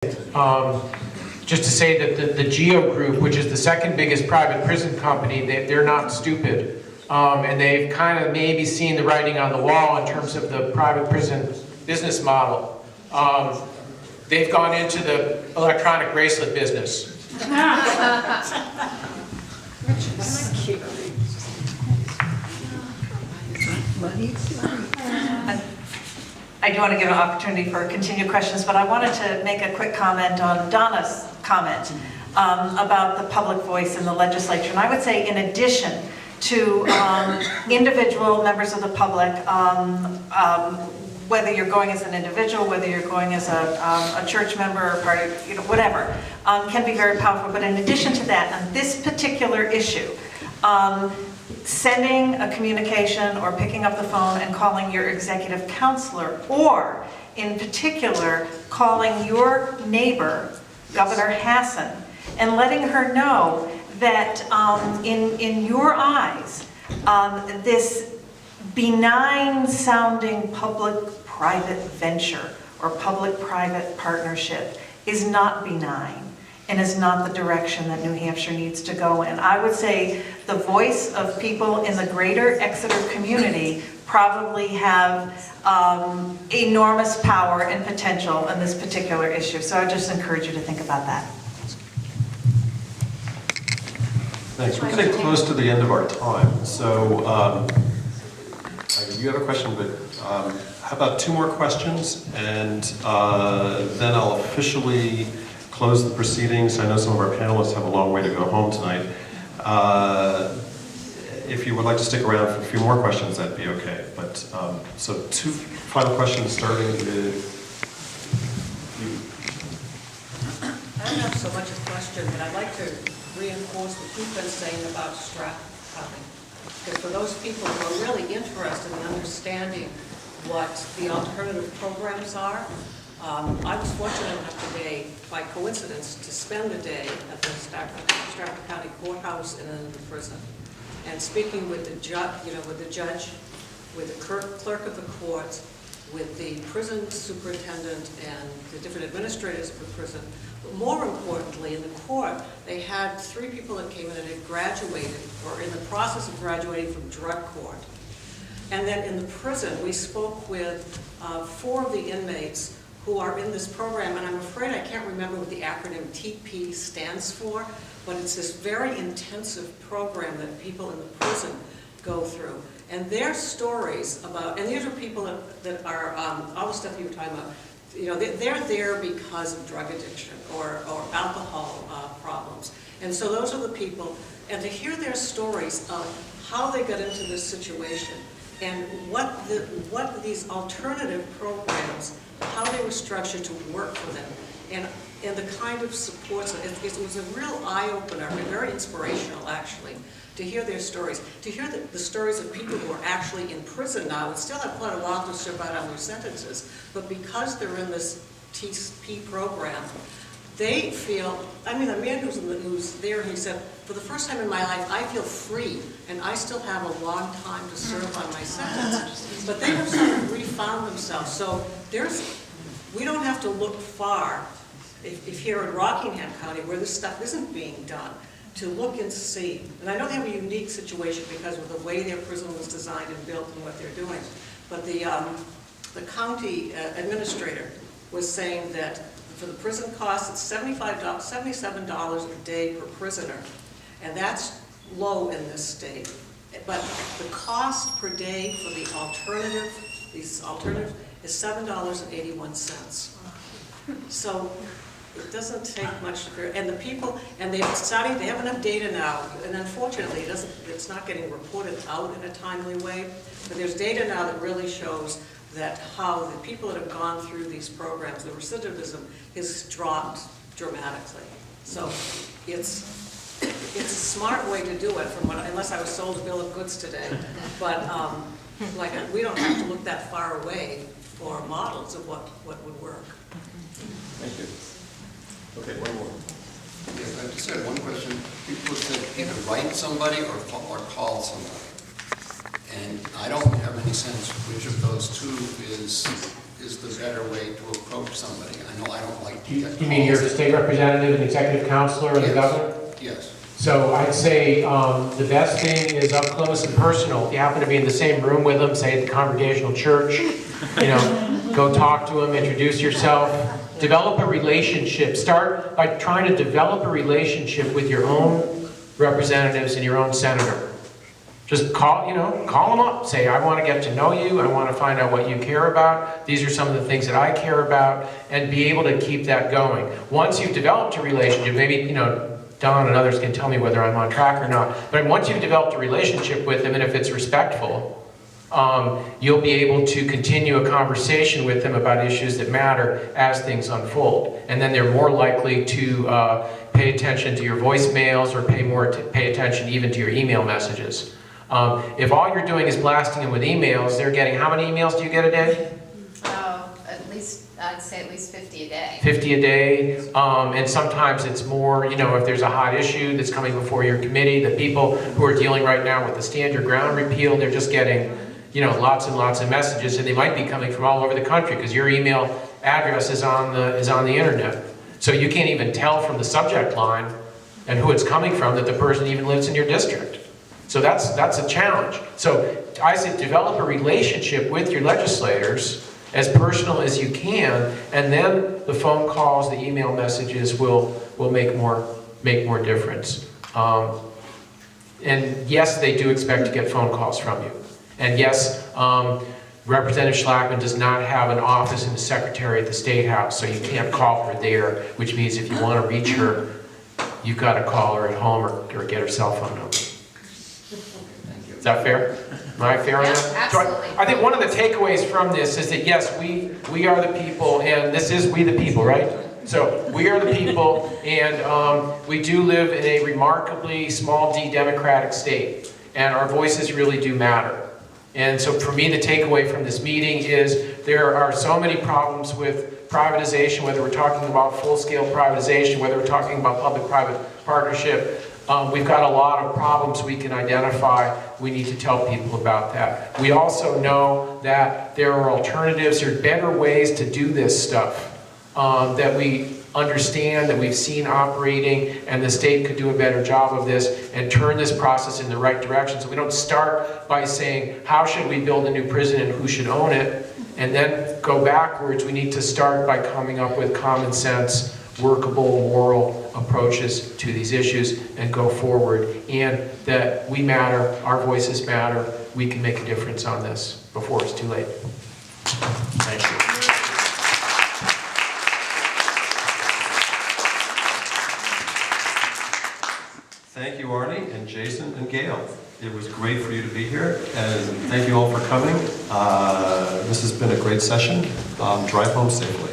Just to say that the GEO Group, which is the second biggest private prison company, they're not stupid. And they've kind of maybe seen the writing on the wall in terms of the private prison business model. They've gone into the electronic bracelet business. I do want to give an opportunity for continued questions, but I wanted to make a quick comment on Donna's comment about the public voice in the legislature. And I would say, in addition to individual members of the public, whether you're going as an individual, whether you're going as a church member or party, whatever, can be very powerful. But in addition to that, on this particular issue, sending a communication or picking up the phone and calling your executive counselor, or in particular, calling your neighbor, Governor Hassan, and letting her know that in your eyes, this benign sounding public-private venture or public-private partnership is not benign and is not the direction that New Hampshire needs to go in. I would say the voice of people in the greater Exeter community probably have enormous power and potential in this particular issue. So I just encourage you to think about that. Thanks. We're getting close to the end of our time. So you have a question, but how about 2 more questions? And then I'll officially close the proceedings. I know some of our panelists have a long way to go home tonight. If you would like to stick around for a few more questions, that'd be okay. But so 2 final questions, starting with you. I don't have so much a question, but I'd like to reinforce what you've been saying about Strafford County. Because for those people who are really interested in understanding what the alternative programs are, I was fortunate enough today, by coincidence, to spend the day at the Strafford County Courthouse and in the prison, and speaking with the judge, with the clerk of the court, with the prison superintendent, and the different administrators of the prison. But more importantly, in the court, they had 3 people that came in and had graduated, or in the process of graduating from drug court. And then in the prison, we spoke with 4 of the inmates who are in this program, and I'm afraid I can't remember what the acronym TP stands for, but it's this very intensive program that people in the prison go through. And their stories about, and these are people that are, all the stuff you were talking about, they're there because of drug addiction or alcohol problems. And so those are the people, and to hear their stories of how they got into this situation and what these alternative programs, how they were structured to work for them, and the kind of supports, it was a real eye-opener and very inspirational, actually, to hear their stories, to hear the stories of people who are actually in prison now and still have quite a while to serve out on their sentences, but because they're in this TP program, they feel, I mean, a man who's there, he said, for the first time in my life, I feel free, and I still have a long time to serve on my sentence. But they have sort of refound themselves. So we don't have to look far, if here in Rockingham County, where this stuff isn't being done, to look and see. And I know they have a unique situation because of the way their prison was designed and built and what they're doing. But the county administrator was saying that for the prison costs, it's $77 a day per prisoner. And that's low in this state. But the cost per day for these alternatives is $7.81. So it doesn't take much, and the people, and they have enough data now, and unfortunately it's not getting reported out in a timely way, but there's data now that really shows that how the people that have gone through these programs, the recidivism has dropped dramatically. So it's a smart way to do it, unless I was sold a bill of goods today. But we don't have to look that far away for models of what would work. Thank you. Okay, one more. Yes, I just had one question. People said either write somebody or call somebody. And I don't have any sense which of those 2 is is the better way to approach somebody? I know I don't like to get calls. You mean you're the state representative and executive counselor of the Yes. governor? Yes. So I'd say the best thing is up close and personal. If you happen to be in the same room with them, say at the Congregational Church, go talk to them, introduce yourself, develop a relationship. Start by trying to develop a relationship with your own representatives and your own senator. Just call them up. Say, I want to get to know you. I want to find out what you care about. These are some of the things that I care about, and be able to keep that going. Once you've developed a relationship, maybe, Don and others can tell me whether I'm on track or not, but once you've developed a relationship with them, and if it's respectful, you'll be able to continue a conversation with them about issues that matter as things unfold. And then they're more likely to pay attention to your voicemails, or pay attention even to your email messages. If all you're doing is blasting them with emails, they're getting, how many emails do you get a day? I'd say at least 50 a day. 50 a day, and sometimes it's more, if there's a hot issue that's coming before your committee. The people who are dealing right now with the Stand Your Ground repeal, they're just getting, lots and lots of messages, and they might be coming from all over the country, because your email address is on the internet. So you can't even tell from the subject line and who it's coming from that the person even lives in your district. So that's a challenge. So I say develop a relationship with your legislators, as personal as you can, and then the phone calls, the email messages will make more difference. And yes, they do expect to get phone calls from you. And yes, Representative Schlackman does not have an office and a secretary at the State House, so you can't call her there, which means if you want to reach her, you've got to call her at home or get her cell phone number. Is that fair? Am I fair on that? Absolutely. So I think one of the takeaways from this is that yes, we are the people, and this is we the people, right? So we are the people, and we do live in a remarkably small d democratic state, and our voices really do matter. And so for me, the takeaway from this meeting is there are so many problems with privatization, whether we're talking about full-scale privatization, whether we're talking about public-private partnership. We've got a lot of problems we can identify. We need to tell people about that. We also know that there are alternatives, there are better ways to do this stuff that we understand, that we've seen operating, and the state could do a better job of this and turn this process in the right direction. So we don't start by saying, how should we build a new prison and who should own it, and then go backwards. We need to start by coming up with common sense, workable, moral approaches to these issues and go forward. And that we matter, our voices matter, we can make a difference on this before it's too late. Thank you. Thank you, Arnie, and Jason, and Gail. It was great for you to be here, and thank you all for coming. This has been a great session. Drive home safely.